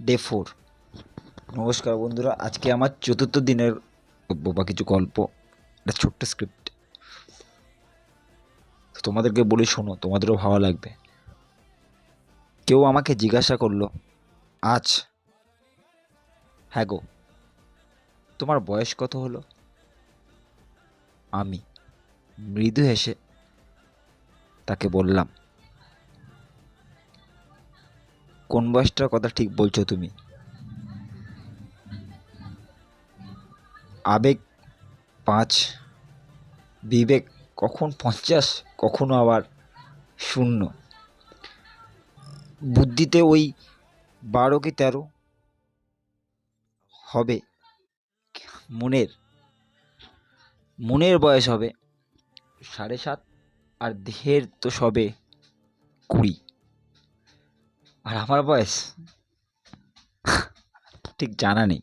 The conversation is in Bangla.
ডে 4। নমস্কার বন্ধুরা, আজকে আমার চতুর্থ দিনের বা কিছু গল্প, একটা ছোট্ট স্ক্রিপ্ট তোমাদেরকে বলি, শোনো, তোমাদেরও ভালো লাগবে। কেউ আমাকে জিজ্ঞাসা করলো, আজ, হ্যাঁ গো, তোমার বয়স কত হলো? আমি মৃদু হেসে তাকে বললাম, কোন বয়সটার কথা ঠিক বলছো তুমি? আবেগ 5, বিবেক কখন 50, কখনো আবার 0, বুদ্ধিতে ওই 12 কি 13 হবে। মনের মনের বয়স হবে 7.5, আর দেহের তো সবে 20। আর আমার বয়স ঠিক জানা নেই।